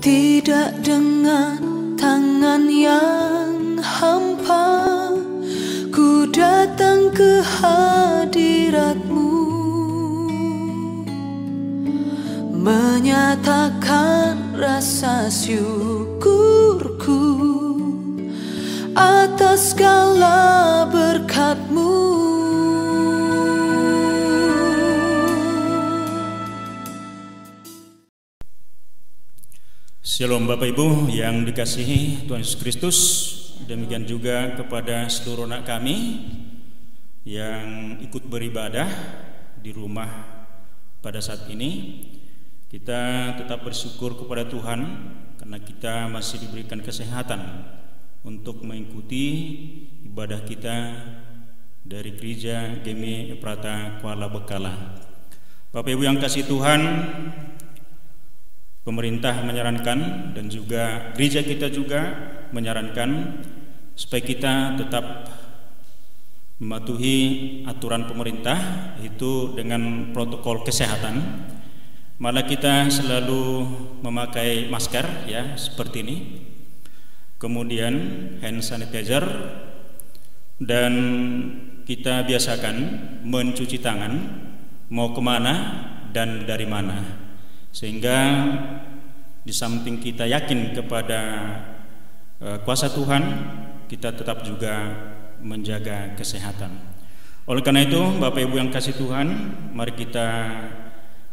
Tidak dengan tangan yang hampa ku datang ke hadirat-Mu, menyatakan rasa syukurku atas segala berkat-Mu. Shalom Bapak Ibu yang dikasihi Tuhan Yesus Kristus. Demikian juga kepada seluruh anak kami yang ikut beribadah di rumah pada saat ini. Kita tetap bersyukur kepada Tuhan karena kita masih diberikan kesehatan untuk mengikuti ibadah kita dari Gereja GMI Ephrata Kuala Bekala. Bapak Ibu yang kasih Tuhan, pemerintah menyarankan dan juga gereja kita juga menyarankan supaya kita tetap mematuhi aturan pemerintah, itu dengan protokol kesehatan. Malah kita selalu memakai masker ya seperti ini, kemudian hand sanitizer, dan kita biasakan mencuci tangan mau kemana dan dari mana, sehingga di samping kita yakin kepada kuasa Tuhan, kita tetap juga menjaga kesehatan. Oleh karena itu, Bapak Ibu yang kasih Tuhan, mari kita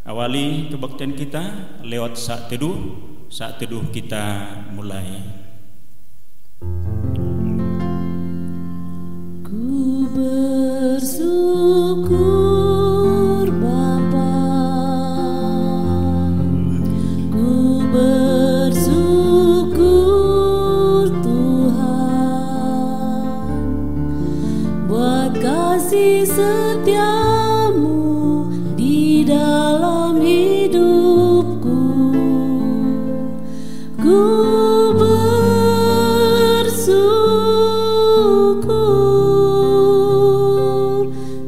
awali kebaktian kita lewat saat teduh. Saat teduh kita mulai. Ku bersyukur Bapa, ku bersyukur Tuhan buat kasih setiamu di dalam hidupku. Ku bersyukur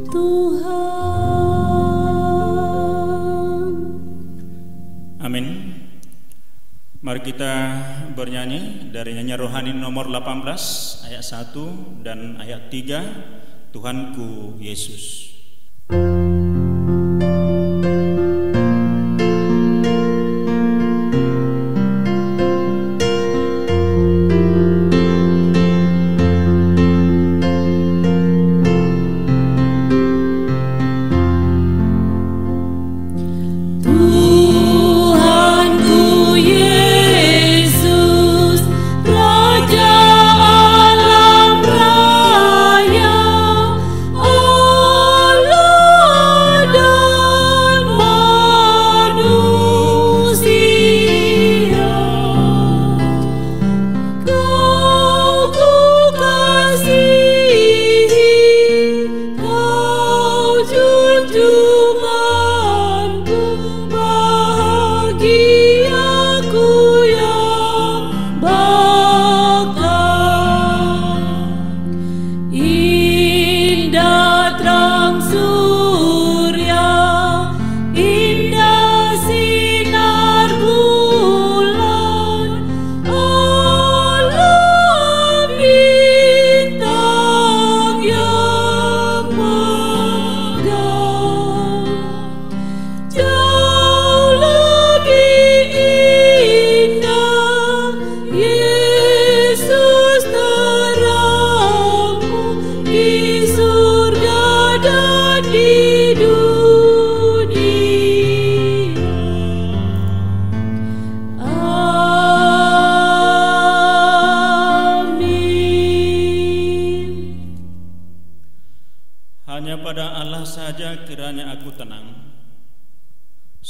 Tuhan. Amin. Mari kita bernyanyi dari nyanyian rohani nomor 18 ayat 1 dan ayat 3, Tuhanku Yesus.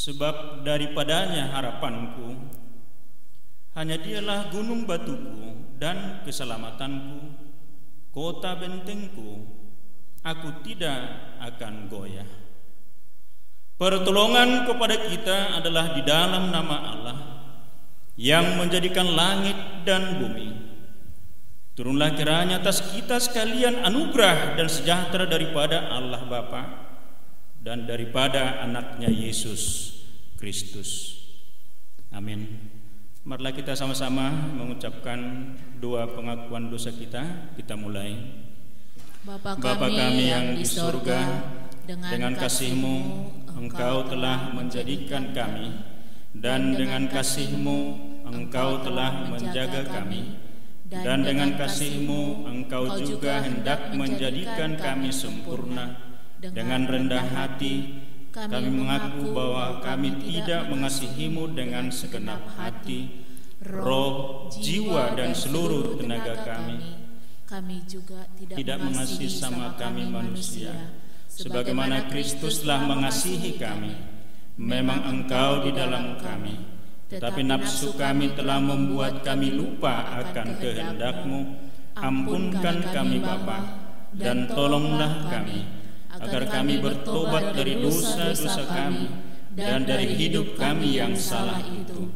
Sebab daripadanya harapanku, hanya dialah gunung batuku dan keselamatanku, kota bentengku, aku tidak akan goyah. Pertolongan kepada kita adalah di dalam nama Allah yang menjadikan langit dan bumi. Turunlah kiranya atas kita sekalian anugerah dan sejahtera daripada Allah Bapa dan daripada anaknya Yesus Kristus. Amin. Marilah kita sama-sama mengucapkan doa pengakuan dosa kita. Kita mulai. Bapa kami yang di surga, dengan kasih-Mu Engkau telah menjadikan kami, dan dengan kasih-Mu Engkau telah menjaga kami, dan dengan kasih-Mu Engkau juga hendak menjadikan kami sempurna. Dengan rendah hati kami mengaku bahwa kami tidak mengasihi-Mu dengan segenap hati, roh, jiwa, dan seluruh tenaga kami. Kami juga tidak mengasihi sama kami manusia, sebagaimana Kristus telah mengasihi kami. Memang Engkau di dalam kami, tetapi nafsu kami telah membuat kami lupa akan kehendak-Mu. Ampunkan kami Bapa, dan tolonglah kami, agar kami bertobat dari dosa-dosa kami dan dari hidup kami yang salah itu.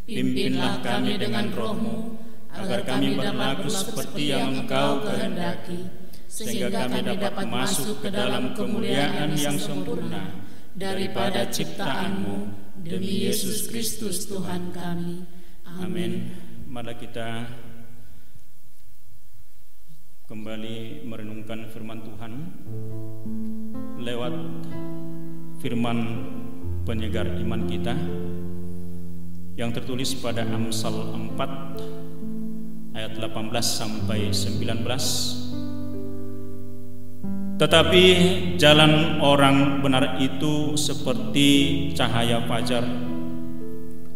Pimpinlah kami dengan Roh-Mu, agar kami berlaku seperti yang Engkau kehendaki, sehingga kami dapat masuk ke dalam kemuliaan yang sempurna daripada ciptaan-Mu, demi Yesus Kristus Tuhan kami. Amin. Mari kita kembali merenungkan firman Tuhan lewat firman penyegar iman kita yang tertulis pada Amsal 4 ayat 18 sampai 19. Tetapi jalan orang benar itu seperti cahaya fajar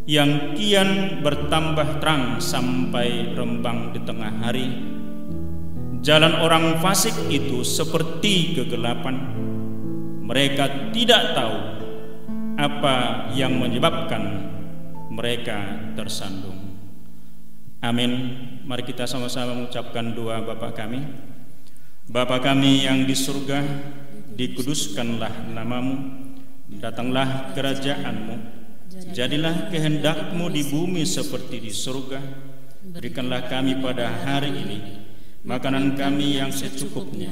yang kian bertambah terang sampai rembang di tengah hari. Jalan orang fasik itu seperti kegelapan. Mereka tidak tahu apa yang menyebabkan mereka tersandung. Amin. Mari kita sama-sama mengucapkan doa Bapa kami. Bapa kami yang di surga, dikuduskanlah nama-Mu, datanglah kerajaan-Mu, jadilah kehendak-Mu di bumi seperti di surga. Berikanlah kami pada hari ini makanan kami yang secukupnya,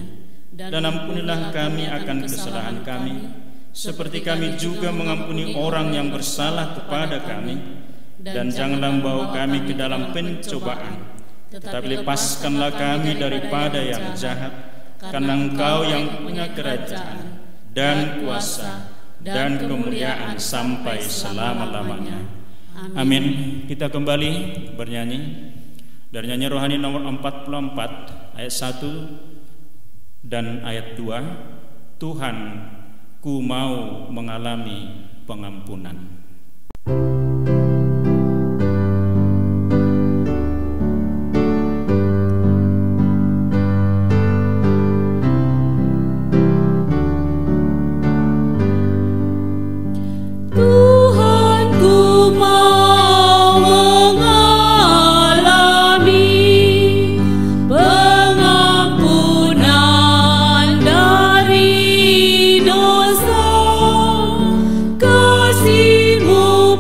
dan ampunilah kami akan kesalahan kami, seperti kami juga mengampuni orang yang bersalah kepada kami. Dan janganlah membawa kami ke dalam pencobaan, tetapi lepaskanlah kami daripada yang jahat, karena Engkau yang punya kerajaan dan kuasa dan kemuliaan sampai selama-lamanya. Amin. Kita kembali bernyanyi dari nyanyi rohani nomor 44 ayat 1 dan ayat 2. Tuhan, ku mau mengalami pengampunan. Kasih-Mu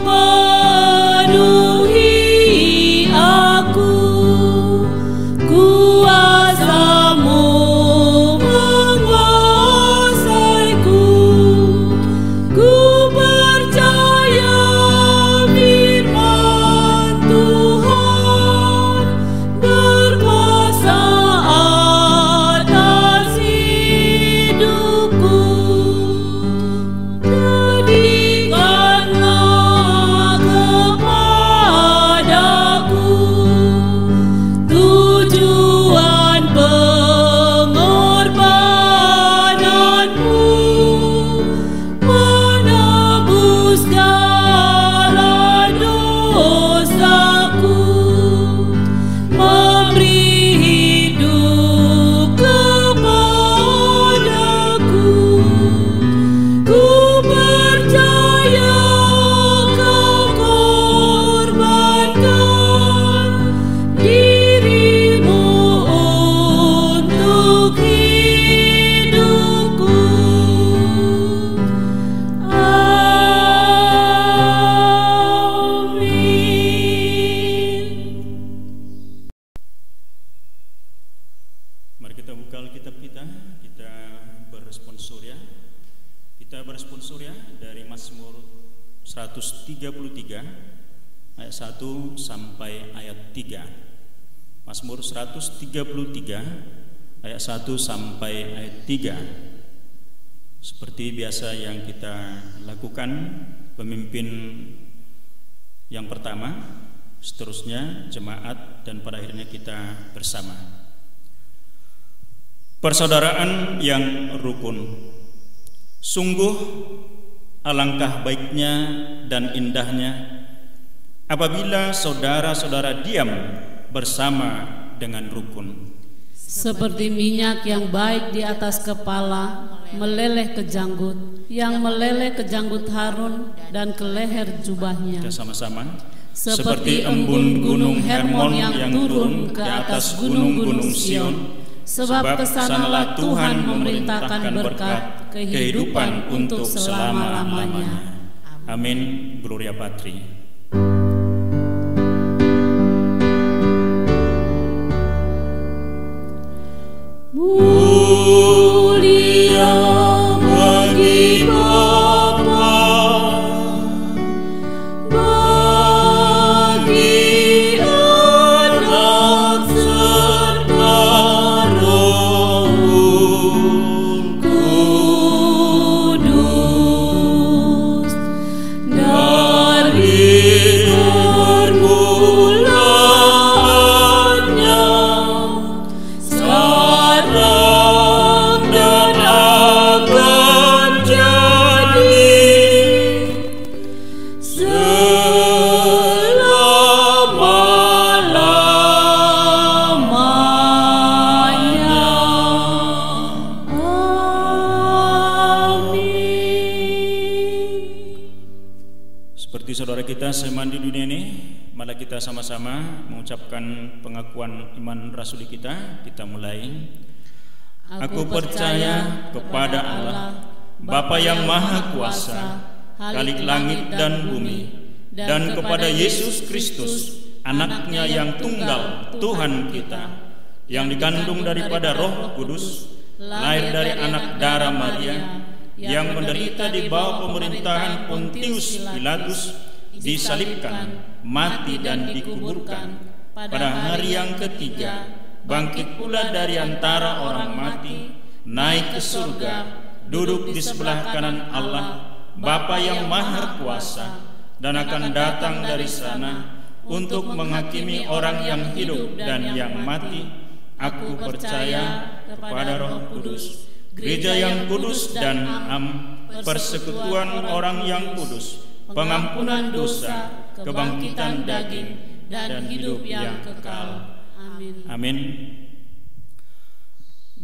ayat 1 sampai ayat 3. Mazmur 133 ayat 1 sampai ayat 3. Seperti biasa yang kita lakukan, pemimpin yang pertama, seterusnya jemaat, dan pada akhirnya kita bersama. Persaudaraan yang rukun. Sungguh alangkah baiknya dan indahnya apabila saudara-saudara diam bersama dengan rukun. Seperti minyak yang baik di atas kepala meleleh ke janggut, yang meleleh ke janggut Harun dan ke leher jubahnya. Kita sama-sama. Seperti embun gunung Hermon yang turun ke atas gunung-gunung Sion. Sebab kesanalah Tuhan memerintahkan berkat kehidupan untuk selama-lamanya. Amin. Gloria Patri. Mulia bagi Bapa, bagi Anak serta Roh Kudus, dari permulaannya, sekarang dan akan jadi, selama-lamanya. Amin. Seperti saudara kita seiman di dunia ini, mari kita sama-sama mengucapkan pengakuan iman rasuli kita. Kita mulai. Aku percaya kepada Allah, Bapa yang Maha Kuasa, Khalik langit dan bumi, dan kepada Yesus Kristus, Anaknya yang tunggal, Tuhan kita, yang dikandung daripada Roh Kudus, lahir dari anak darah Maria, yang menderita di bawah pemerintahan Pontius Pilatus, disalibkan, mati dan dikuburkan, pada hari yang ketiga bangkit pula dari antara orang mati, naik ke surga, duduk di sebelah kanan Allah, Bapa yang Maha Kuasa, dan akan datang dari sana untuk menghakimi orang yang hidup dan yang mati. Aku percaya kepada Roh Kudus, gereja yang kudus dan am, persekutuan orang yang kudus, pengampunan dosa, kebangkitan daging, dan hidup yang kekal. Amin. Amin.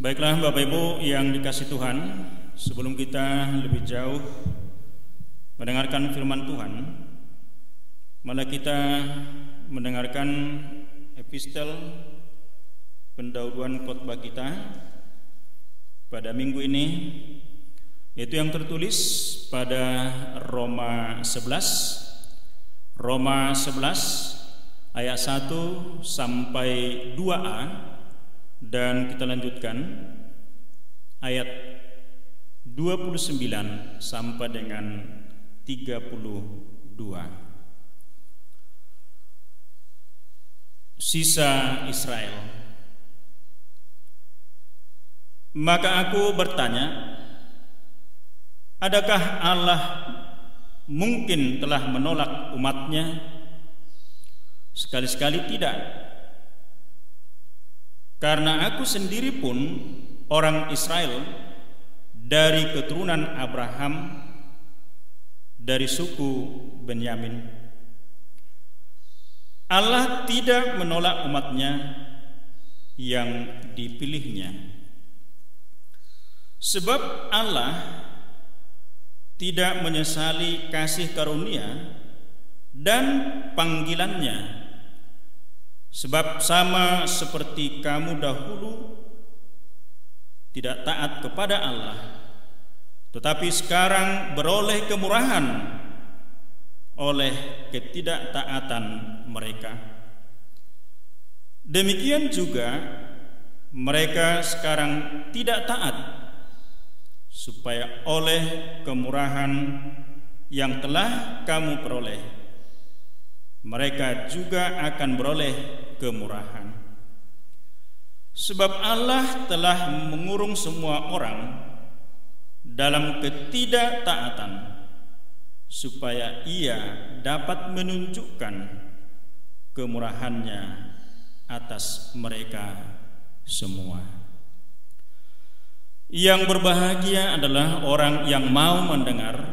Baiklah Bapak Ibu yang dikasihi Tuhan, sebelum kita lebih jauh mendengarkan firman Tuhan, mari kita mendengarkan epistel pendahuluan khotbah kita pada minggu ini, yaitu yang tertulis pada Roma 11 ayat 1 sampai 2a, dan kita lanjutkan ayat 29 sampai dengan 32. Sisa Israel. Maka aku bertanya, adakah Allah mungkin telah menolak umatnya? Sekali-sekali tidak. Karena aku sendiri pun orang Israel, dari keturunan Abraham, dari suku Benyamin. Allah tidak menolak umatnya yang dipilihnya. Sebab Allah tidak menyesali kasih karunia dan panggilannya. Sebab sama seperti kamu dahulu tidak taat kepada Allah, tetapi sekarang beroleh kemurahan oleh ketidaktaatan mereka. Demikian juga mereka sekarang tidak taat, supaya oleh kemurahan yang telah kamu peroleh, mereka juga akan beroleh kemurahan. Sebab Allah telah mengurung semua orang dalam ketidaktaatan, supaya Ia dapat menunjukkan kemurahannya atas mereka semua. Yang berbahagia adalah orang yang mau mendengar,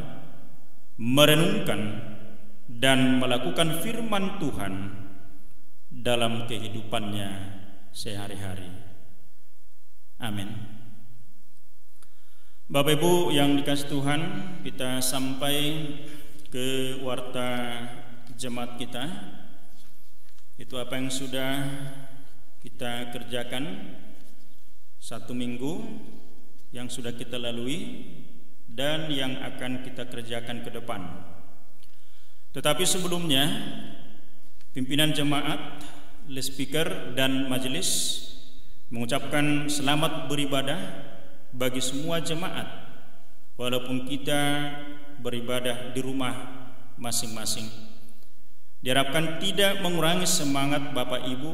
merenungkan, dan melakukan firman Tuhan dalam kehidupannya sehari-hari. Amin. Bapak Ibu yang dikasihi Tuhan, kita sampai ke warta jemaat kita. Itu apa yang sudah kita kerjakan 1 minggu yang sudah kita lalui dan yang akan kita kerjakan ke depan. Tetapi sebelumnya, pimpinan jemaat, lead speaker, dan majelis mengucapkan selamat beribadah bagi semua jemaat, walaupun kita beribadah di rumah masing-masing. Diharapkan tidak mengurangi semangat Bapak Ibu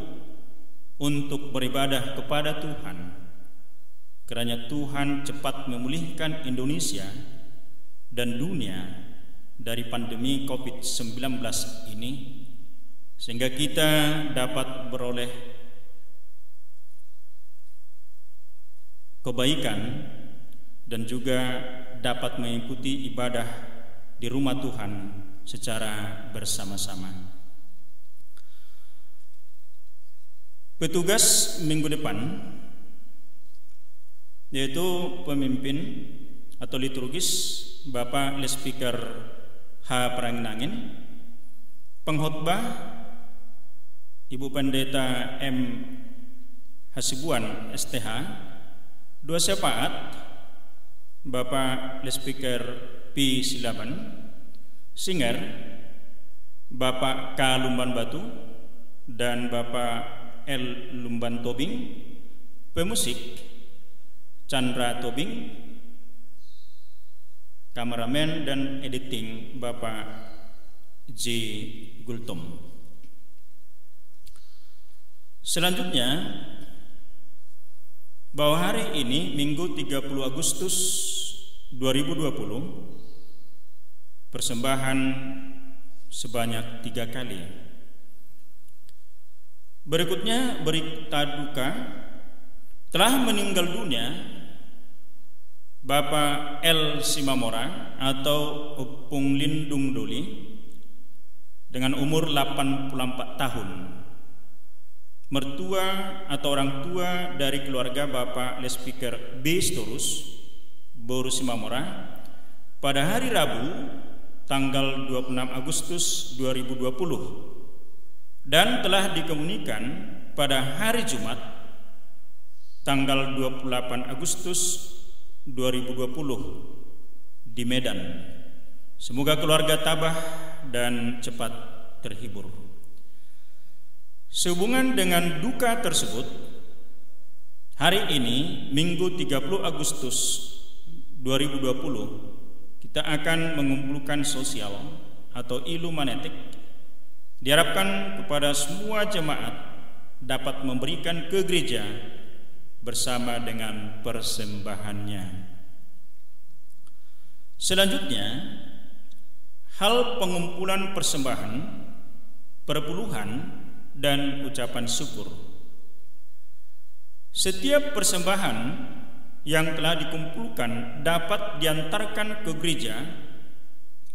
untuk beribadah kepada Tuhan, kiranya Tuhan cepat memulihkan Indonesia dan dunia dari pandemi COVID-19 ini, sehingga kita dapat beroleh kebaikan dan juga dapat mengikuti ibadah di rumah Tuhan secara bersama-sama. Petugas minggu depan yaitu pemimpin atau liturgis Bapak lead speaker H. Pranginangin, pengkhotbah Ibu Pendeta M. Hasibuan STH, dua syafaat Bapak lead speaker P. Silaban, singer Bapak K. Lumban Batu dan Bapak L. Lumban Tobing, pemusik Chandra Tobing, kameramen dan editing Bapak J. Gultom. Selanjutnya, bahwa hari ini Minggu 30 Agustus 2020, persembahan sebanyak 3 kali. Berikutnya berita duka, telah meninggal dunia Bapak L. Simamora atau Opung Lindung Doli dengan umur 84 tahun, mertua atau orang tua dari keluarga Bapak lead speaker B. Storus Boru Simamora pada hari Rabu tanggal 26 Agustus 2020 dan telah dikemunikan pada hari Jumat tanggal 28 Agustus 2020 di Medan. Semoga keluarga tabah dan cepat terhibur. Sehubungan dengan duka tersebut, hari ini Minggu 30 Agustus 2020 kita akan mengumpulkan sosial atau ilu manetik. Diharapkan kepada semua jemaat dapat memberikan ke gereja bersama dengan persembahannya. Selanjutnya, hal pengumpulan persembahan, perpuluhan, dan ucapan syukur. Setiap persembahan yang telah dikumpulkan dapat diantarkan ke gereja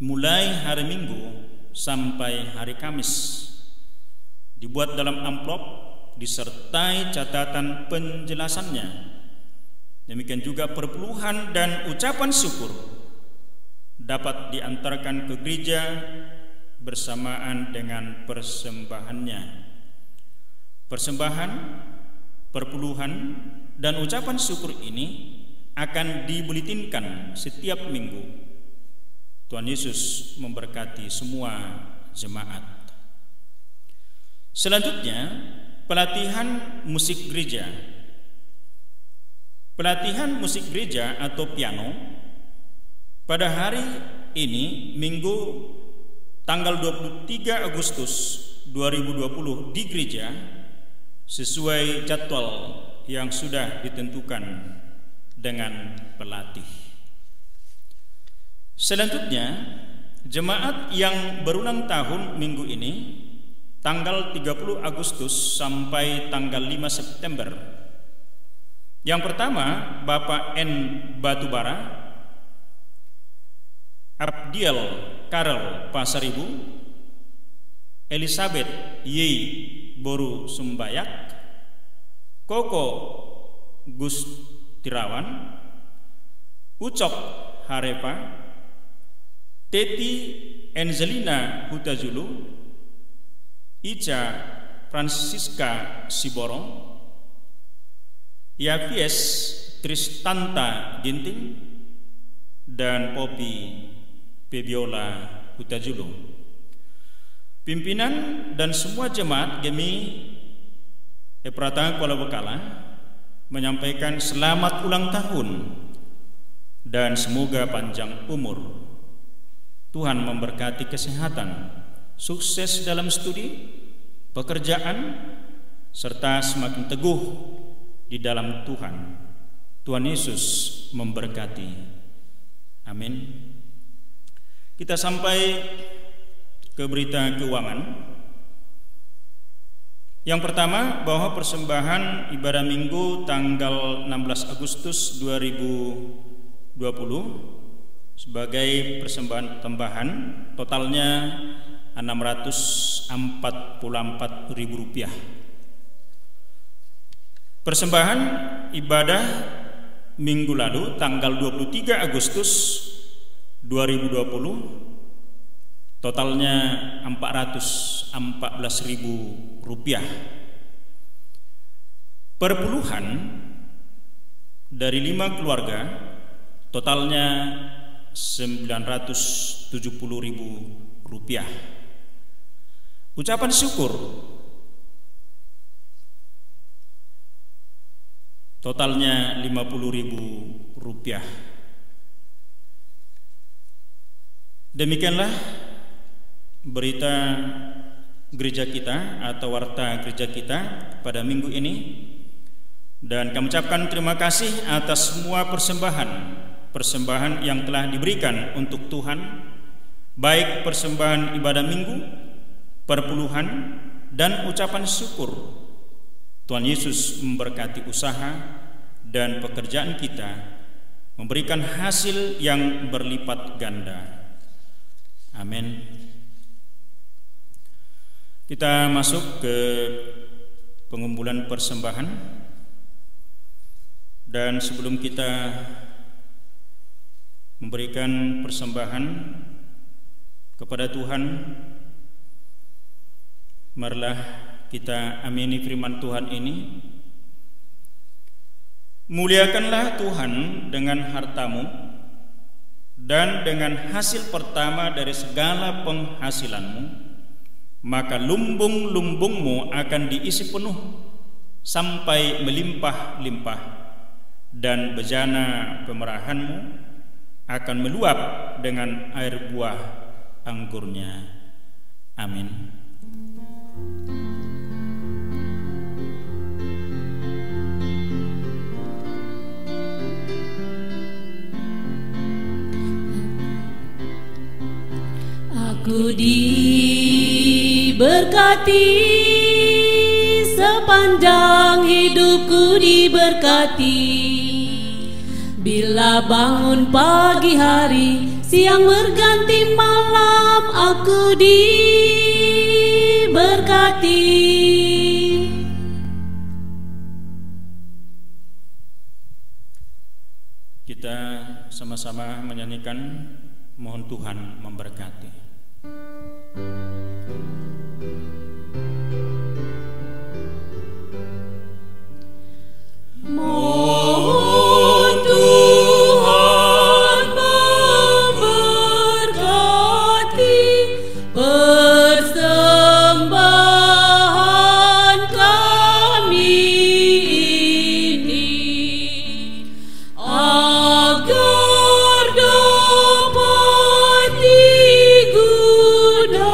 mulai hari Minggu sampai hari Kamis, dibuat dalam amplop disertai catatan penjelasannya. Demikian juga perpuluhan dan ucapan syukur dapat diantarkan ke gereja bersamaan dengan persembahannya. Persembahan, perpuluhan, dan ucapan syukur ini akan dibuletinkan setiap minggu. Tuhan Yesus memberkati semua jemaat. Selanjutnya, pelatihan musik gereja. Pelatihan musik gereja atau piano pada hari ini Minggu tanggal 23 Agustus 2020 di gereja sesuai jadwal yang sudah ditentukan dengan pelatih. Selanjutnya, jemaat yang berulang tahun minggu ini tanggal 30 Agustus sampai tanggal 5 September. Yang pertama, Bapak N. Batubara, Abdiel Karel Pasaribu, Elizabeth Y. Boru Sumbayak, Koko Gustirawan, Ucok Harepa, Teti Angelina Hutajulu, Ica Francisca Siborong, Yavies Tristanta Ginting, dan Popi Febiola Hutajulu. Pimpinan dan semua jemaat Gemi Epratang Kuala Bekala menyampaikan selamat ulang tahun dan semoga panjang umur. Tuhan memberkati kesehatan, sukses dalam studi, pekerjaan, serta semakin teguh di dalam Tuhan. Tuhan Yesus memberkati. Amin. Kita sampai ke berita keuangan. Yang pertama, bahwa persembahan ibadah minggu tanggal 16 Agustus 2020 sebagai persembahan tambahan totalnya Rp644.000. Persembahan ibadah minggu lalu tanggal 23 Agustus 2020 totalnya Rp414.000. Perpuluhan dari 5 keluarga totalnya Rp970.000. Ucapan syukur totalnya Rp50.000. Demikianlah berita gereja kita atau warta gereja kita pada minggu ini, dan kami ucapkan terima kasih atas semua persembahan yang telah diberikan untuk Tuhan, baik persembahan ibadah minggu, perpuluhan, dan ucapan syukur. Tuhan Yesus memberkati usaha dan pekerjaan kita, memberikan hasil yang berlipat ganda. Amin. Kita masuk ke pengumpulan persembahan, dan sebelum kita memberikan persembahan kepada Tuhan, marilah kita amini firman Tuhan ini. Muliakanlah Tuhan dengan hartamu dan dengan hasil pertama dari segala penghasilanmu, maka lumbung-lumbungmu akan diisi penuh sampai melimpah-limpah, dan bejana pemerahanmu akan meluap dengan air buah anggurnya. Amin. Aku diberkati, sepanjang hidupku diberkati. Bila bangun pagi hari, siang berganti malam, aku diberkati. Kita sama-sama menyanyikan Mohon Tuhan Memberkati. Mohon Tuhan memberkati persembahan kami ini, agar dapat digunakan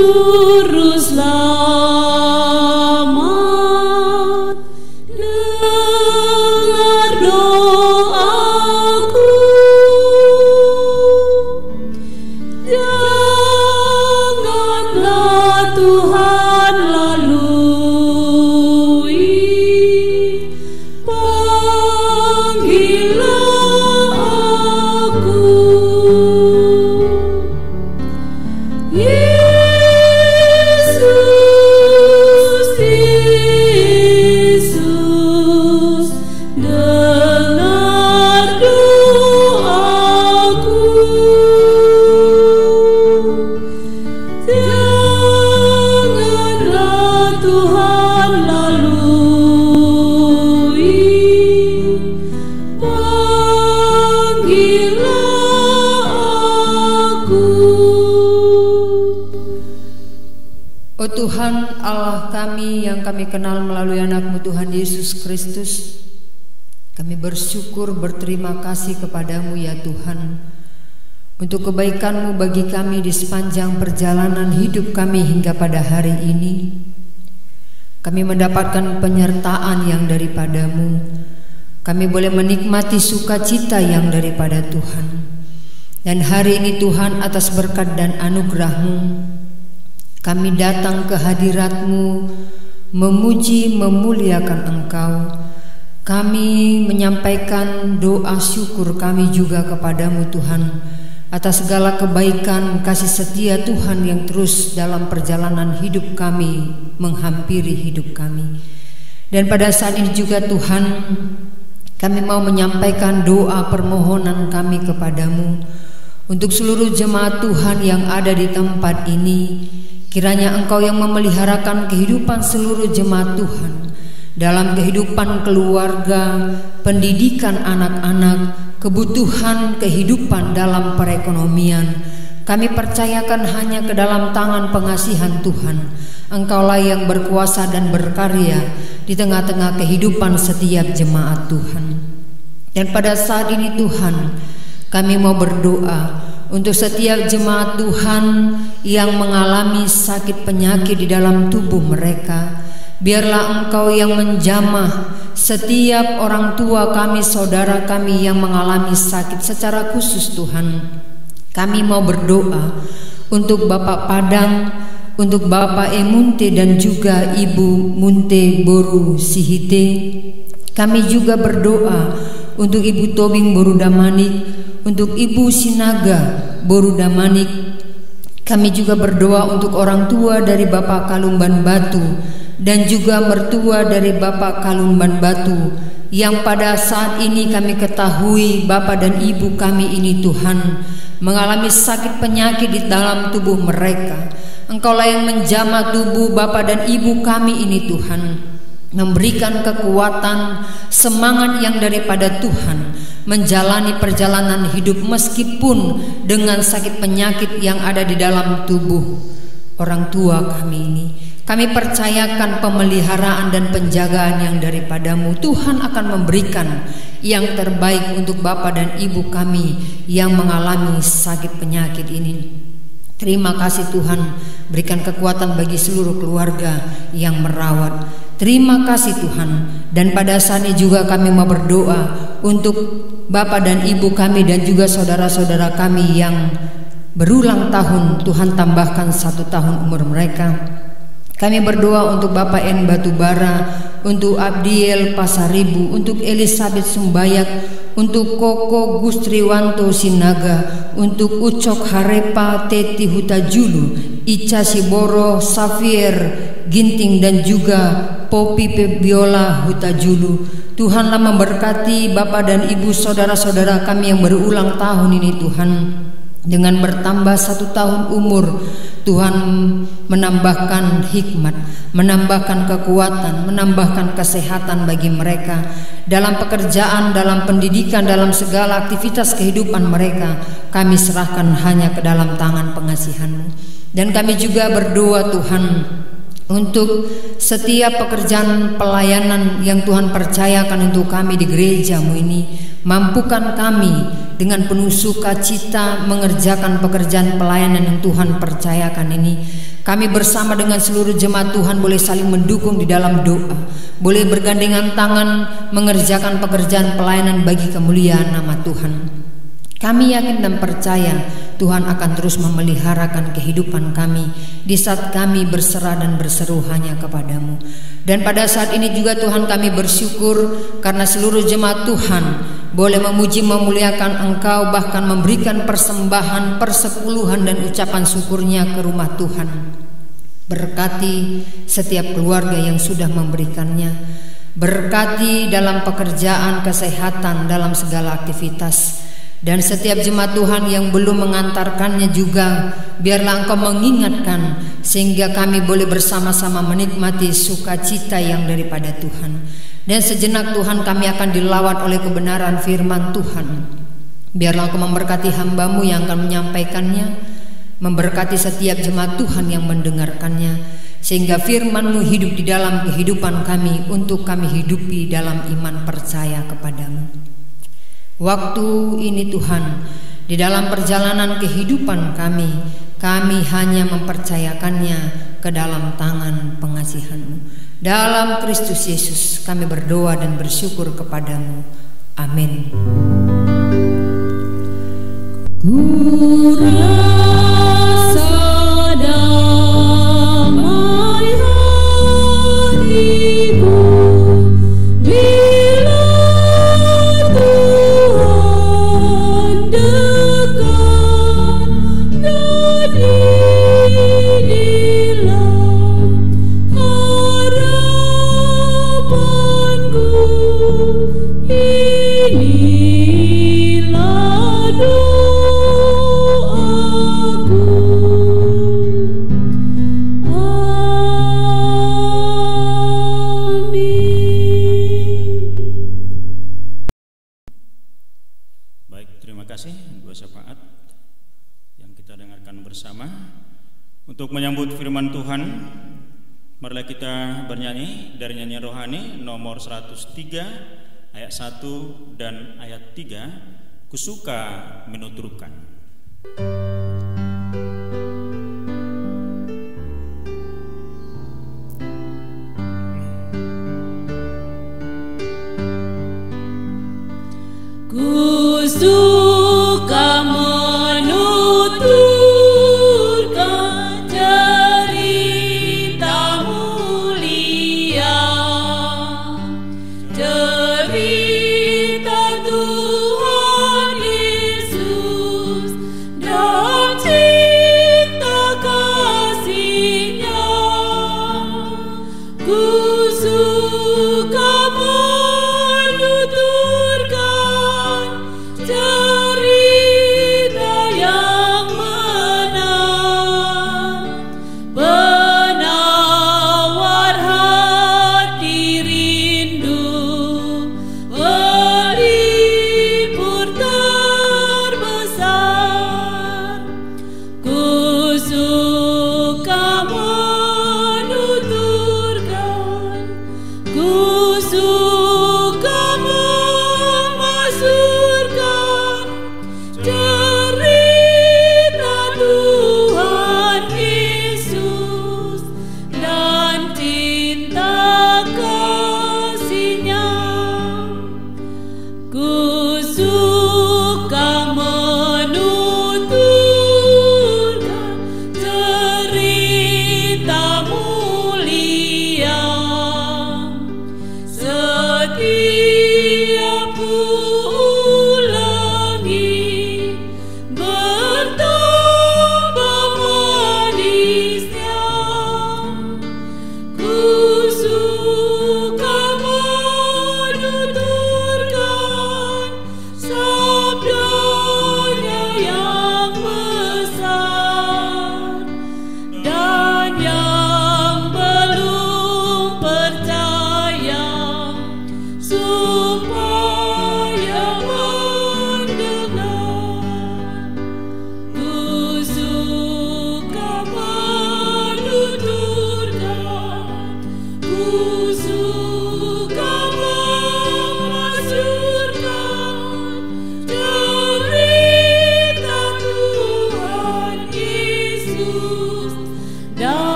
Juru Selamat, dengar doaku. Janganlah Tuhan lalui panggilan aku. Yesus, Yesus, dengar doaku. Janganlah Tuhan lalui panggilan aku. Oh Tuhan Allah kami yang kami kenal melalui anak-Mu Tuhan Yesus Kristus, kami bersyukur berterima kasih kepadamu ya Tuhan untuk kebaikan-Mu bagi kami di sepanjang perjalanan hidup kami hingga pada hari ini. Kami mendapatkan penyertaan yang daripada-Mu. Kami boleh menikmati sukacita yang daripada Tuhan. Dan hari ini Tuhan, atas berkat dan anugerah-Mu, kami datang ke hadirat-Mu, memuji, memuliakan Engkau. Kami menyampaikan doa syukur kami juga kepadamu Tuhan, atas segala kebaikan kasih setia Tuhan yang terus dalam perjalanan hidup kami, menghampiri hidup kami. Dan pada saat ini juga Tuhan, kami mau menyampaikan doa permohonan kami kepadamu untuk seluruh jemaat Tuhan yang ada di tempat ini. Kiranya Engkau yang memeliharakan kehidupan seluruh jemaat Tuhan dalam kehidupan keluarga, pendidikan anak-anak, kebutuhan kehidupan dalam perekonomian. Kami percayakan hanya ke dalam tangan pengasihan Tuhan. Engkaulah yang berkuasa dan berkarya di tengah-tengah kehidupan setiap jemaat Tuhan. Dan pada saat ini Tuhan, kami mau berdoa untuk setiap jemaat Tuhan yang mengalami sakit penyakit di dalam tubuh mereka. Biarlah Engkau yang menjamah setiap orang tua kami, saudara kami yang mengalami sakit secara khusus Tuhan. Kami mau berdoa untuk Bapak Padang, untuk Bapak Emunte dan juga Ibu Munte Boru Sihite. Kami juga berdoa untuk Ibu Tobing Boru Damanik, untuk Ibu Sinaga Boru Damanik. Kami juga berdoa untuk orang tua dari Bapak Kalumban Batu dan juga mertua dari Bapak Kalumban Batu, yang pada saat ini kami ketahui Bapak dan Ibu kami ini Tuhan mengalami sakit penyakit di dalam tubuh mereka. Engkaulah yang menjamah tubuh Bapak dan Ibu kami ini Tuhan, memberikan kekuatan, semangat yang daripada Tuhan menjalani perjalanan hidup meskipun dengan sakit penyakit yang ada di dalam tubuh orang tua kami ini. Kami percayakan pemeliharaan dan penjagaan yang daripada-Mu. Tuhan akan memberikan yang terbaik untuk Bapak dan Ibu kami yang mengalami sakit penyakit ini. Terima kasih Tuhan, berikan kekuatan bagi seluruh keluarga yang merawat. Terima kasih Tuhan. Dan pada saat ini juga kami mau berdoa untuk Bapak dan Ibu kami dan juga saudara-saudara kami yang berulang tahun. Tuhan tambahkan 1 tahun umur mereka. Kami berdoa untuk Bapak N Batubara, untuk Abdiel Pasaribu, untuk Elizabeth Sumbayak, untuk Koko Gustriwanto Sinaga, untuk Ucok Harepa Teti Hutajulu, Ica Siboro Safir Ginting dan juga Popi Pebiola Hutajulu. Tuhanlah memberkati Bapak dan Ibu saudara-saudara kami yang berulang tahun ini Tuhan. Dengan bertambah 1 tahun umur, Tuhan menambahkan hikmat, menambahkan kekuatan, menambahkan kesehatan bagi mereka dalam pekerjaan, dalam pendidikan, dalam segala aktivitas kehidupan mereka. Kami serahkan hanya ke dalam tangan pengasihan-Mu. Dan kami juga berdoa Tuhan untuk setiap pekerjaan pelayanan yang Tuhan percayakan untuk kami di gereja-Mu ini. Mampukan kami dengan penuh sukacita mengerjakan pekerjaan pelayanan yang Tuhan percayakan ini. Kami bersama dengan seluruh jemaat Tuhan boleh saling mendukung di dalam doa, boleh bergandengan tangan mengerjakan pekerjaan pelayanan bagi kemuliaan nama Tuhan. Kami yakin dan percaya Tuhan akan terus memeliharakan kehidupan kami di saat kami berserah dan berseru hanya kepadamu. Dan pada saat ini juga Tuhan, kami bersyukur karena seluruh jemaat Tuhan boleh memuji memuliakan Engkau, bahkan memberikan persembahan, persepuluhan dan ucapan syukurnya ke rumah Tuhan. Berkati setiap keluarga yang sudah memberikannya, berkati dalam pekerjaan, kesehatan, dalam segala aktivitas. Dan setiap jemaat Tuhan yang belum mengantarkannya juga, biarlah Engkau mengingatkan sehingga kami boleh bersama-sama menikmati sukacita yang daripada Tuhan. Dan sejenak Tuhan, kami akan dilawat oleh kebenaran firman Tuhan. Biarlah Engkau memberkati hamba-Mu yang akan menyampaikannya, memberkati setiap jemaat Tuhan yang mendengarkannya, sehingga firman-Mu hidup di dalam kehidupan kami untuk kami hidupi dalam iman percaya kepadamu. Waktu ini Tuhan, di dalam perjalanan kehidupan kami hanya mempercayakannya ke dalam tangan pengasihan-Mu. Dalam Kristus Yesus kami berdoa dan bersyukur kepadamu. Amin. Ku rasa damai hatiku bila Tuhan dekat dan inilah harapanku, inilah doaku. Amin. Baik, terima kasih dua syafaat yang kita dengarkan bersama. Untuk menyambut firman Tuhan, marilah kita bernyanyi dari nyanyian rohani nomor 103 ayat 1 dan ayat 3, Kusuka Menuturkan. Kusuka menuturkan cerita mulia, cerita Tuhan Yesus dan cinta kasih-Nya. Kusuka menuturkan cerita yang menang, penawar hati rindu, pelipur terbesar. Kusuka menuturkan, kusuka memasurkan cerita Tuhan Yesus dan cinta kasih-Nya. Kusuka menuturkan cerita mulia, setiap ulangi bertambah manisnya. Kusuka menuturkan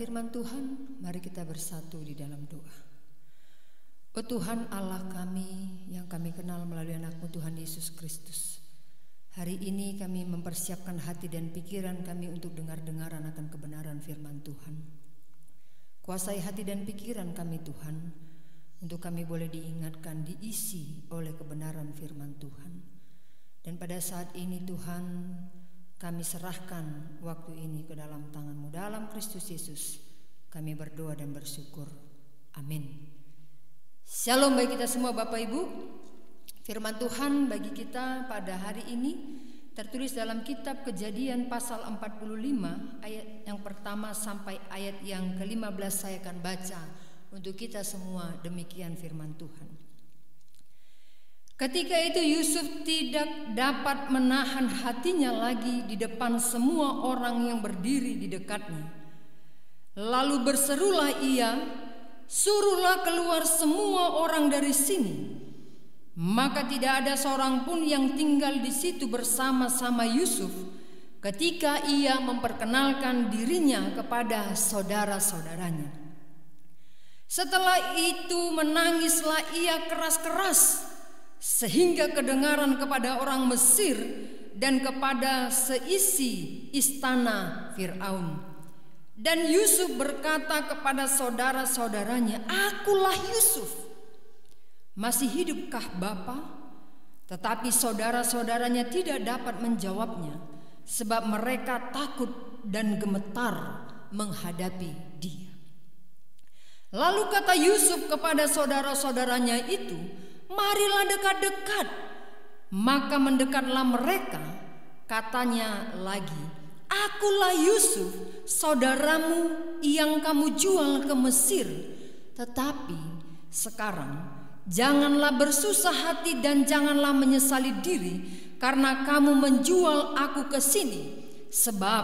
firman Tuhan, mari kita bersatu di dalam doa. Oh Tuhan Allah kami yang kami kenal melalui anak-Mu Tuhan Yesus Kristus, hari ini kami mempersiapkan hati dan pikiran kami untuk dengar-dengaran akan kebenaran firman Tuhan. Kuasai hati dan pikiran kami Tuhan, untuk kami boleh diingatkan, diisi oleh kebenaran firman Tuhan. Dan pada saat ini Tuhan, kami serahkan waktu ini ke dalam tangan-Mu. Dalam Kristus Yesus kami berdoa dan bersyukur. Amin. Shalom bagi kita semua Bapak Ibu. Firman Tuhan bagi kita pada hari ini tertulis dalam kitab Kejadian pasal 45 ayat yang pertama sampai ayat yang ke-15. Saya akan baca untuk kita semua, demikian firman Tuhan. Ketika itu Yusuf tidak dapat menahan hatinya lagi di depan semua orang yang berdiri di dekatnya. Lalu berserulah ia, "Suruhlah keluar semua orang dari sini." Maka tidak ada seorang pun yang tinggal di situ bersama-sama Yusuf ketika ia memperkenalkan dirinya kepada saudara-saudaranya. Setelah itu menangislah ia keras-keras, sehingga kedengaran kepada orang Mesir dan kepada seisi istana Fir'aun. Dan Yusuf berkata kepada saudara-saudaranya, "Akulah Yusuf. Masih hidupkah Bapa?" Tetapi saudara-saudaranya tidak dapat menjawabnya, sebab mereka takut dan gemetar menghadapi dia. Lalu kata Yusuf kepada saudara-saudaranya itu, "Marilah dekat-dekat." Maka mendekatlah mereka. Katanya lagi, "Akulah Yusuf, saudaramu yang kamu jual ke Mesir. Tetapi sekarang janganlah bersusah hati dan janganlah menyesali diri karena kamu menjual aku ke sini. Sebab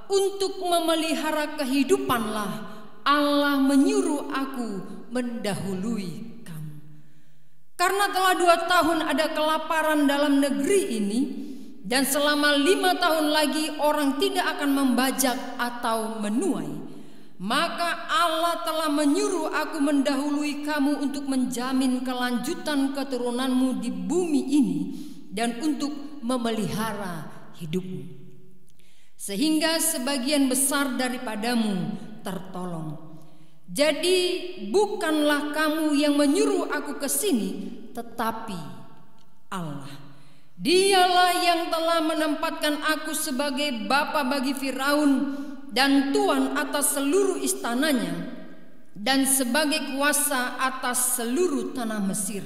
untuk memelihara kehidupanlah Allah menyuruh aku mendahului kamu. Karena telah 2 tahun ada kelaparan dalam negeri ini, dan selama 5 tahun lagi orang tidak akan membajak atau menuai, maka Allah telah menyuruh aku mendahului kamu untuk menjamin kelanjutan keturunanmu di bumi ini dan untuk memelihara hidupmu, sehingga sebagian besar daripadamu tertolong. Jadi bukanlah kamu yang menyuruh aku ke sini, tetapi Allah. Dialah yang telah menempatkan aku sebagai bapa bagi Firaun dan tuan atas seluruh istananya, dan sebagai kuasa atas seluruh tanah Mesir.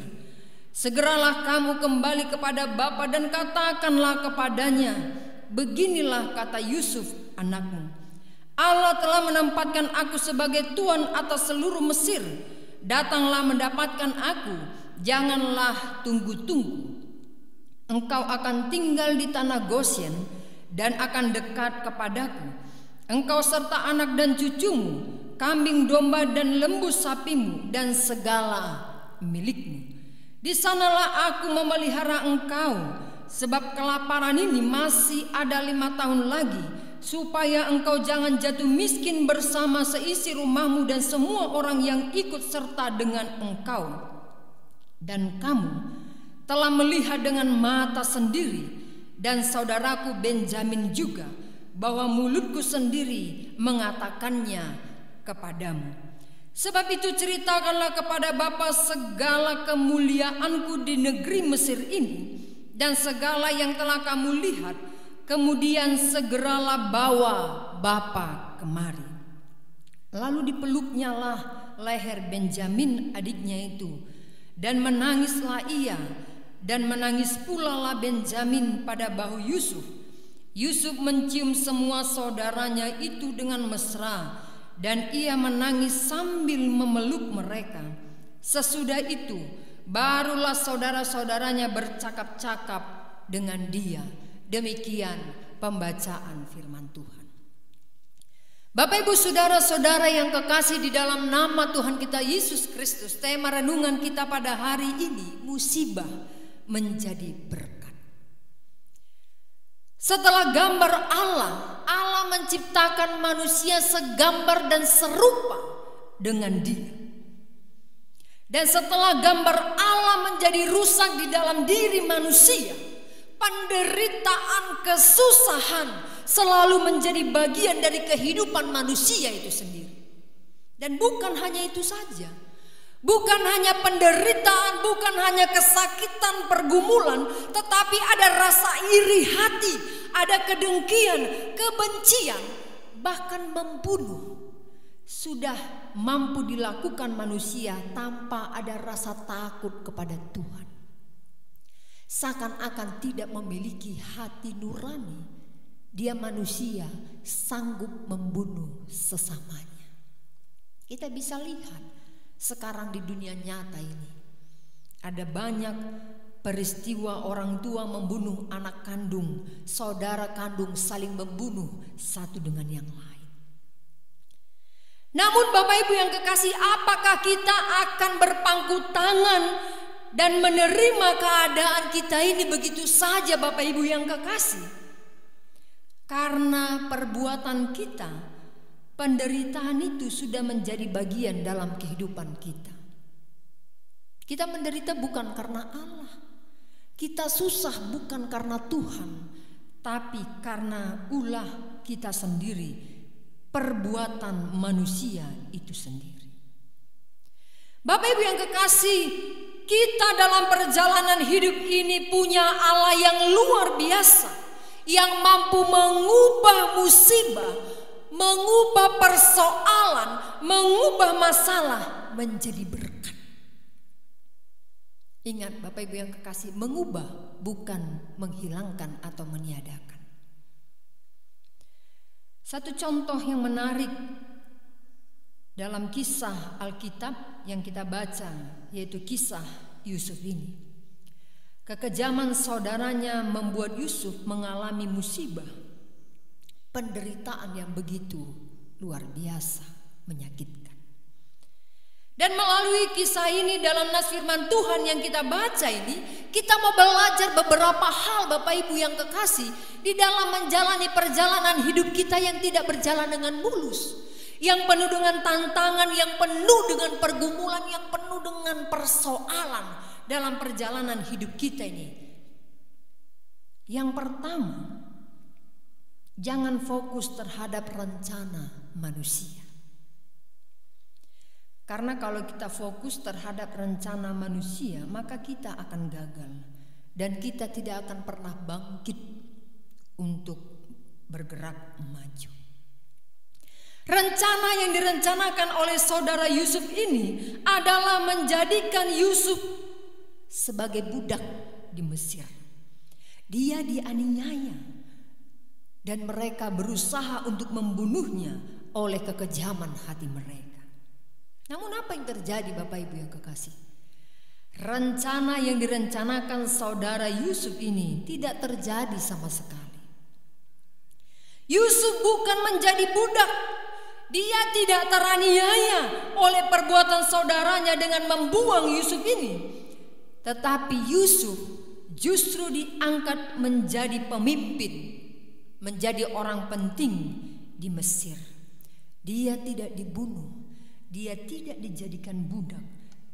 Segeralah kamu kembali kepada bapa dan katakanlah kepadanya, beginilah kata Yusuf anakmu, Allah telah menempatkan aku sebagai tuan atas seluruh Mesir. Datanglah mendapatkan aku, janganlah tunggu-tunggu. Engkau akan tinggal di tanah Gosyen dan akan dekat kepadaku. Engkau serta anak dan cucumu, kambing domba dan lembu sapimu, dan segala milikmu. Di sanalah aku memelihara engkau, sebab kelaparan ini masih ada 5 tahun lagi, supaya engkau jangan jatuh miskin bersama seisi rumahmu dan semua orang yang ikut serta dengan engkau. Dan kamu telah melihat dengan mata sendiri, dan saudaraku Benjamin juga, bahwa mulutku sendiri mengatakannya kepadamu. Sebab itu ceritakanlah kepada Bapa segala kemuliaanku di negeri Mesir ini, dan segala yang telah kamu lihat. Kemudian segeralah bawa Bapa kemari. Lalu dipeluknyalah leher Benjamin adiknya itu, dan menangislah ia, dan menangis pula lah Benjamin pada bahu Yusuf. Yusuf mencium semua saudaranya itu dengan mesra, dan ia menangis sambil memeluk mereka. Sesudah itu barulah saudara-saudaranya bercakap-cakap dengan dia. Demikian pembacaan firman Tuhan. Bapak Ibu saudara-saudara yang kekasih di dalam nama Tuhan kita Yesus Kristus, tema renungan kita pada hari ini, musibah menjadi berkat. Setelah gambar Allah Allah menciptakan manusia segambar dan serupa dengan Dia. Dan setelah gambar Allah menjadi rusak di dalam diri manusia, penderitaan, kesusahan selalu menjadi bagian dari kehidupan manusia itu sendiri. Dan bukan hanya itu saja, bukan hanya penderitaan, bukan hanya kesakitan, pergumulan, tetapi ada rasa iri hati, ada kedengkian, kebencian, bahkan membunuh. Sudah mampu dilakukan manusia tanpa ada rasa takut kepada Tuhan. Seakan-akan tidak memiliki hati nurani, dia manusia sanggup membunuh sesamanya. Kita bisa lihat sekarang di dunia nyata ini, ada banyak peristiwa orang tua membunuh anak kandung, saudara kandung saling membunuh satu dengan yang lain. Namun Bapak Ibu yang kekasih, apakah kita akan berpangku tangan dan menerima keadaan kita ini begitu saja Bapak Ibu yang kekasih? Karena perbuatan kita, penderitaan itu sudah menjadi bagian dalam kehidupan kita. Kita menderita bukan karena Allah, kita susah bukan karena Tuhan, tapi karena ulah kita sendiri, perbuatan manusia itu sendiri. Bapak Ibu yang kekasih, kita dalam perjalanan hidup ini punya Allah yang luar biasa, yang mampu mengubah musibah, mengubah persoalan, mengubah masalah menjadi berkat. Ingat Bapak Ibu yang kekasih, mengubah bukan menghilangkan atau meniadakan. Satu contoh yang menarik dalam kisah Alkitab yang kita baca, yaitu kisah Yusuf ini. Kekejaman saudaranya membuat Yusuf mengalami musibah, penderitaan yang begitu luar biasa, menyakitkan. Dan melalui kisah ini dalam nas firman Tuhan yang kita baca ini, kita mau belajar beberapa hal Bapak Ibu yang kekasih di dalam menjalani perjalanan hidup kita yang tidak berjalan dengan mulus, yang penuh dengan tantangan, yang penuh dengan pergumulan, yang penuh dengan persoalan dalam perjalanan hidup kita ini. Yang pertama, jangan fokus terhadap rencana manusia. Karena kalau kita fokus terhadap rencana manusia, maka kita akan gagal dan kita tidak akan pernah bangkit untuk bergerak maju. Rencana yang direncanakan oleh saudara Yusuf ini adalah menjadikan Yusuf sebagai budak di Mesir. Dia dianiaya dan mereka berusaha untuk membunuhnya oleh kekejaman hati mereka. Namun apa yang terjadi Bapak Ibu yang kekasih? Rencana yang direncanakan saudara Yusuf ini tidak terjadi sama sekali. Yusuf bukan menjadi budak. Dia tidak teraniaya oleh perbuatan saudaranya dengan membuang Yusuf ini. Tetapi Yusuf justru diangkat menjadi pemimpin, menjadi orang penting di Mesir. Dia tidak dibunuh. Dia tidak dijadikan budak,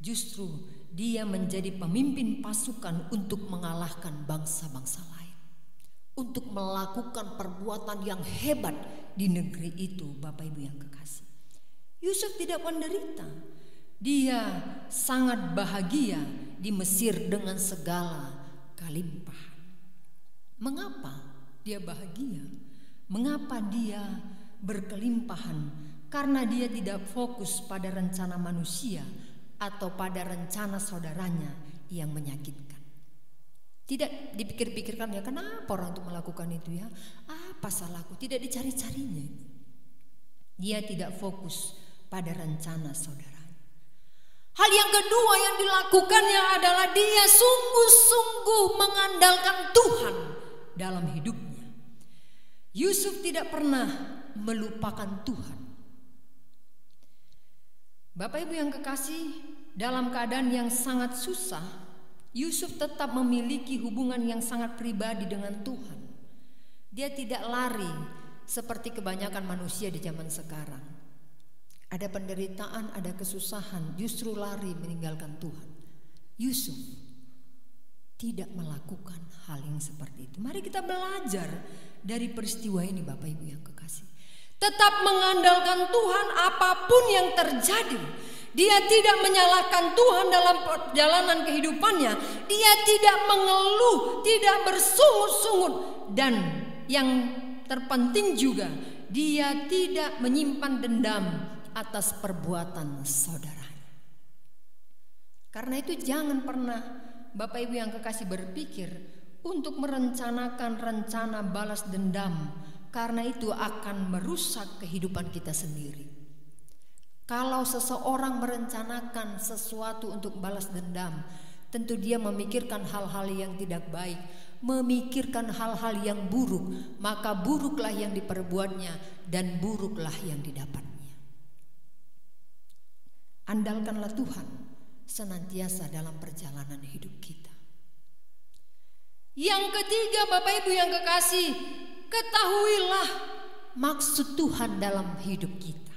justru dia menjadi pemimpin pasukan untuk mengalahkan bangsa-bangsa lain, untuk melakukan perbuatan yang hebat di negeri itu. Bapak Ibu yang kekasih, Yusuf tidak menderita, dia sangat bahagia di Mesir dengan segala kelimpahan. Mengapa dia bahagia? Mengapa dia berkelimpahan? Karena dia tidak fokus pada rencana manusia atau pada rencana saudaranya yang menyakitkan. Tidak dipikir-pikirkan, ya kenapa orang itu melakukan itu ya? Apa salahku? Tidak dicari-carinya. Dia tidak fokus pada rencana saudaranya. Hal yang kedua yang dilakukannya adalah dia sungguh-sungguh mengandalkan Tuhan dalam hidupnya. Yusuf tidak pernah melupakan Tuhan. Bapak Ibu yang kekasih, dalam keadaan yang sangat susah, Yusuf tetap memiliki hubungan yang sangat pribadi dengan Tuhan. Dia tidak lari seperti kebanyakan manusia di zaman sekarang. Ada penderitaan, ada kesusahan, justru lari meninggalkan Tuhan. Yusuf tidak melakukan hal yang seperti itu. Mari kita belajar dari peristiwa ini, Bapak Ibu yang kekasih. Tetap mengandalkan Tuhan apapun yang terjadi. Dia tidak menyalahkan Tuhan dalam perjalanan kehidupannya. Dia tidak mengeluh, tidak bersungut-sungut. Dan yang terpenting juga, dia tidak menyimpan dendam atas perbuatan saudaranya. Karena itu jangan pernah Bapak Ibu yang kekasih berpikir untuk merencanakan rencana balas dendam, karena itu akan merusak kehidupan kita sendiri. Kalau seseorang merencanakan sesuatu untuk balas dendam, tentu dia memikirkan hal-hal yang tidak baik, memikirkan hal-hal yang buruk, maka buruklah yang diperbuatnya dan buruklah yang didapatnya. Andalkanlah Tuhan senantiasa dalam perjalanan hidup kita. Yang ketiga, Bapak Ibu yang kekasih, ketahuilah maksud Tuhan dalam hidup kita.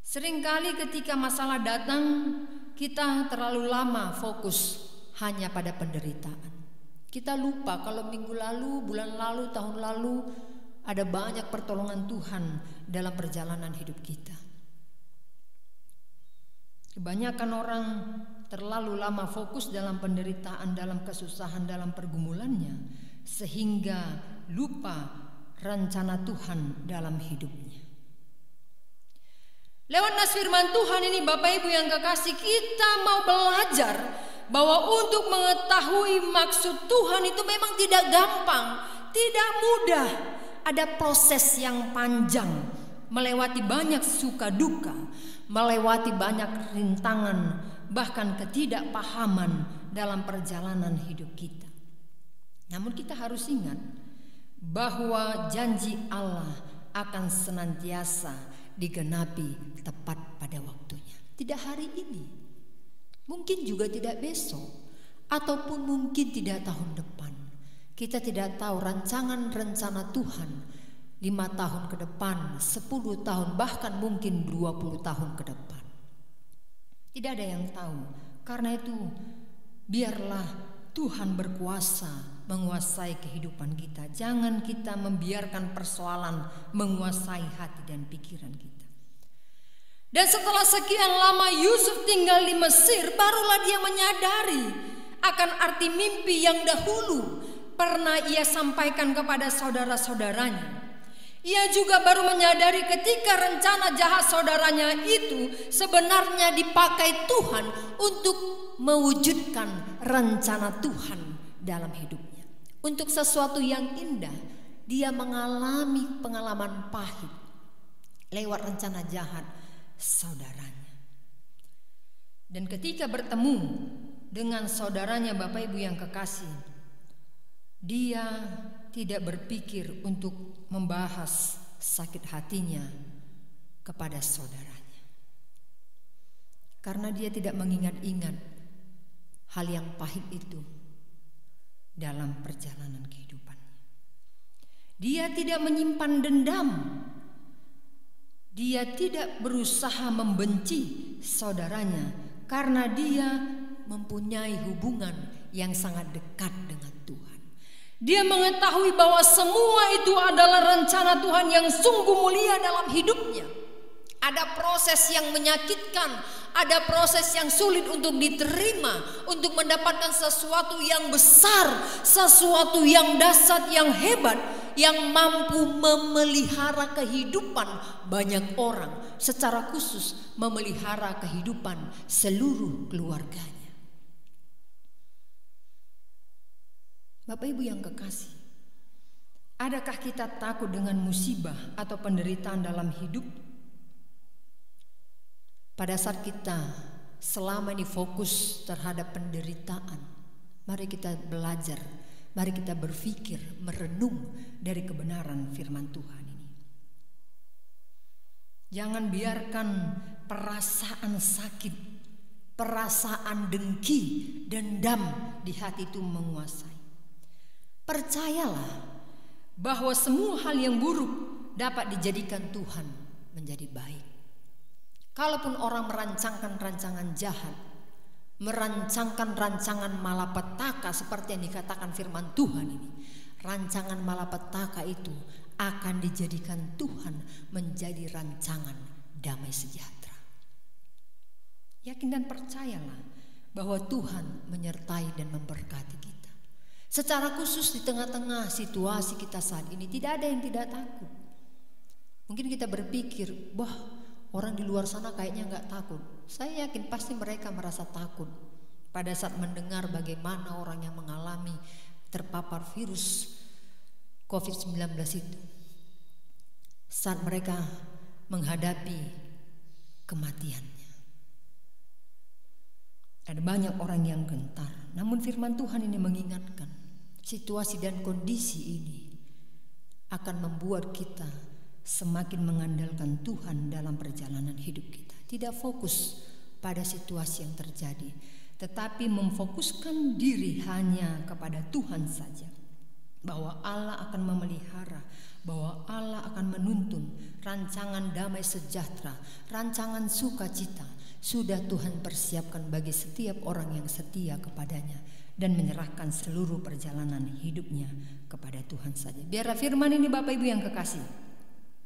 Seringkali ketika masalah datang, kita terlalu lama fokus hanya pada penderitaan. Kita lupa kalau minggu lalu, bulan lalu, tahun lalu ada banyak pertolongan Tuhan dalam perjalanan hidup kita. Kebanyakan orang terlalu lama fokus dalam penderitaan, dalam kesusahan, dalam pergumulannya, sehingga lupa rencana Tuhan dalam hidupnya. Lewat nas firman Tuhan ini, Bapak Ibu yang kekasih, kita mau belajar bahwa untuk mengetahui maksud Tuhan itu memang tidak gampang, tidak mudah. Ada proses yang panjang, melewati banyak suka duka, melewati banyak rintangan, bahkan ketidakpahaman dalam perjalanan hidup kita. Namun kita harus ingat bahwa janji Allah akan senantiasa digenapi tepat pada waktunya. Tidak hari ini, mungkin juga tidak besok, ataupun mungkin tidak tahun depan. Kita tidak tahu rancangan-rencana Tuhan 5 tahun ke depan, 10 tahun, bahkan mungkin 20 tahun ke depan. Tidak ada yang tahu. Karena itu biarlah Tuhan berkuasa menguasai kehidupan kita. Jangan kita membiarkan persoalan menguasai hati dan pikiran kita. Dan setelah sekian lama Yusuf tinggal di Mesir, barulah dia menyadari akan arti mimpi yang dahulu pernah ia sampaikan kepada saudara-saudaranya. Ia juga baru menyadari ketika rencana jahat saudaranya itu sebenarnya dipakai Tuhan untuk mewujudkan rencana Tuhan dalam hidupnya. Untuk sesuatu yang indah, dia mengalami pengalaman pahit lewat rencana jahat saudaranya. Dan ketika bertemu dengan saudaranya, Bapak Ibu yang kekasih, dia tidak berpikir untuk membahas sakit hatinya kepada saudaranya, karena dia tidak mengingat-ingat hal yang pahit itu dalam perjalanan kehidupannya. Dia tidak menyimpan dendam. Dia tidak berusaha membenci saudaranya, karena dia mempunyai hubungan yang sangat dekat dengan Tuhan. Dia mengetahui bahwa semua itu adalah rencana Tuhan yang sungguh mulia dalam hidupnya. Ada proses yang menyakitkan, ada proses yang sulit untuk diterima, untuk mendapatkan sesuatu yang besar, sesuatu yang dahsyat, yang hebat, yang mampu memelihara kehidupan banyak orang, secara khusus memelihara kehidupan seluruh keluarganya. Bapak Ibu yang kekasih, adakah kita takut dengan musibah atau penderitaan dalam hidup? Pada saat kita selama ini fokus terhadap penderitaan, mari kita belajar, mari kita berpikir, merenung dari kebenaran firman Tuhan ini. Jangan biarkan perasaan sakit, perasaan dengki, dendam di hati itu menguasai. Percayalah bahwa semua hal yang buruk dapat dijadikan Tuhan menjadi baik. Kalaupun orang merancangkan rancangan jahat, merancangkan rancangan malapetaka seperti yang dikatakan firman Tuhan ini, rancangan malapetaka itu akan dijadikan Tuhan menjadi rancangan damai sejahtera. Yakin dan percayalah bahwa Tuhan menyertai dan memberkati kita. Secara khusus di tengah-tengah situasi kita saat ini, tidak ada yang tidak takut. Mungkin kita berpikir, wah, orang di luar sana kayaknya nggak takut. Saya yakin pasti mereka merasa takut pada saat mendengar bagaimana orang yang mengalami terpapar virus COVID-19 itu, saat mereka menghadapi kematiannya. Ada banyak orang yang gentar. Namun firman Tuhan ini mengingatkan, situasi dan kondisi ini akan membuat kita semakin mengandalkan Tuhan dalam perjalanan hidup kita. Tidak fokus pada situasi yang terjadi, tetapi memfokuskan diri hanya kepada Tuhan saja. Bahwa Allah akan memelihara, bahwa Allah akan menuntun rancangan damai sejahtera, rancangan sukacita sudah Tuhan persiapkan bagi setiap orang yang setia kepadanya dan menyerahkan seluruh perjalanan hidupnya kepada Tuhan saja. Biar firman ini Bapak Ibu yang kekasih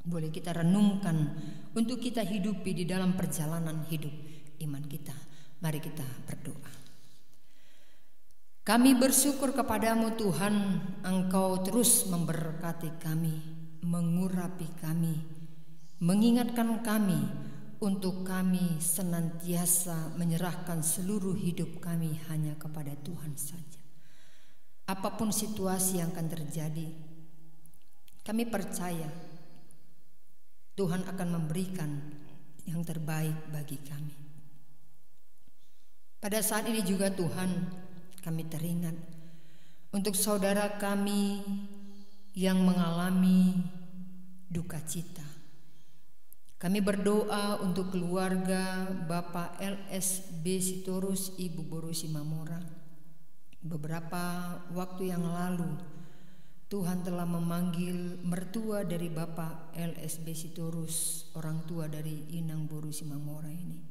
boleh kita renungkan untuk kita hidupi di dalam perjalanan hidup iman kita. Mari kita berdoa. Kami bersyukur kepadamu Tuhan, Engkau terus memberkati kami, mengurapi kami, mengingatkan kami untuk kami senantiasa menyerahkan seluruh hidup kami hanya kepada Tuhan saja. Apapun situasi yang akan terjadi, kami percaya Tuhan akan memberikan yang terbaik bagi kami. Pada saat ini juga Tuhan, kami teringat untuk saudara kami yang mengalami duka cita. Kami berdoa untuk keluarga Bapak LSB Sitorus, Ibu Boru Simamora. Beberapa waktu yang lalu Tuhan telah memanggil mertua dari Bapak LSB Sitorus, orang tua dari Inang Boru Simamora ini.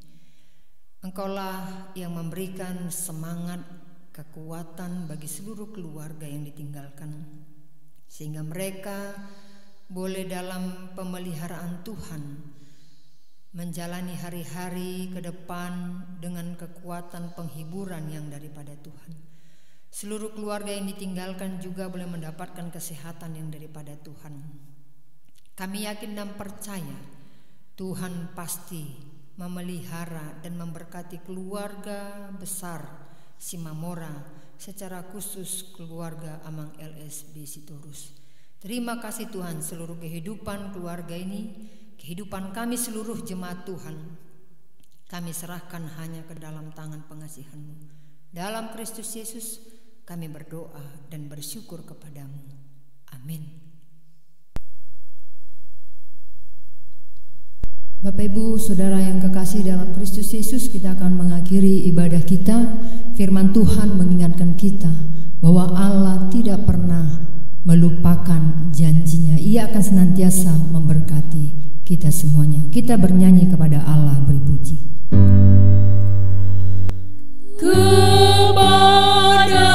Engkaulah yang memberikan semangat, kekuatan bagi seluruh keluarga yang ditinggalkan, sehingga mereka boleh dalam pemeliharaan Tuhan menjalani hari-hari ke depan dengan kekuatan penghiburan yang daripada Tuhan. Seluruh keluarga yang ditinggalkan juga boleh mendapatkan kesehatan yang daripada Tuhan. Kami yakin dan percaya Tuhan pasti memelihara dan memberkati keluarga besar Simamora, secara khusus keluarga Amang LSB Sitorus. Terima kasih Tuhan, seluruh kehidupan keluarga ini, kehidupan kami seluruh jemaat Tuhan, kami serahkan hanya ke dalam tangan pengasihan-Mu. Dalam Kristus Yesus kami berdoa dan bersyukur kepadamu. Amin. Bapak Ibu Saudara yang kekasih dalam Kristus Yesus, kita akan mengakhiri ibadah kita. Firman Tuhan mengingatkan kita bahwa Allah tidak pernah melupakan janjinya. Ia akan senantiasa memberkati kita semuanya. Kita bernyanyi kepada Allah, beri puji. Kepada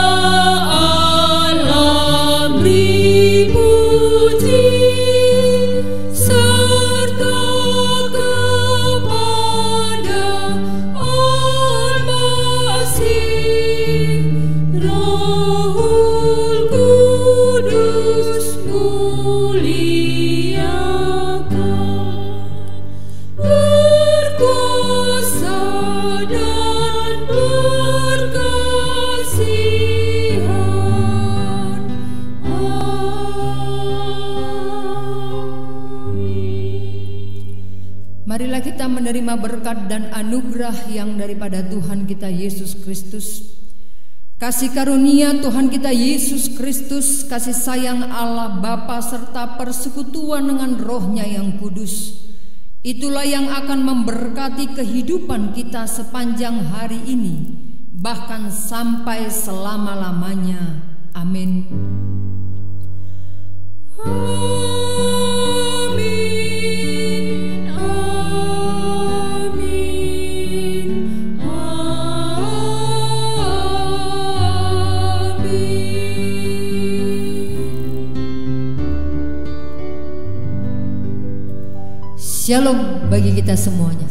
Allah beri puji, serta kepada Al-Masih, Rohul Kudus muliakan, berkuasa dan berkasihan. Marilah kita menerima berkat dan anugerah yang daripada Tuhan kita Yesus Kristus. Kasih karunia Tuhan kita Yesus Kristus, kasih sayang Allah Bapa serta persekutuan dengan Roh-Nya yang kudus, itulah yang akan memberkati kehidupan kita sepanjang hari ini, bahkan sampai selama-lamanya. Amin. Shalom bagi kita semuanya.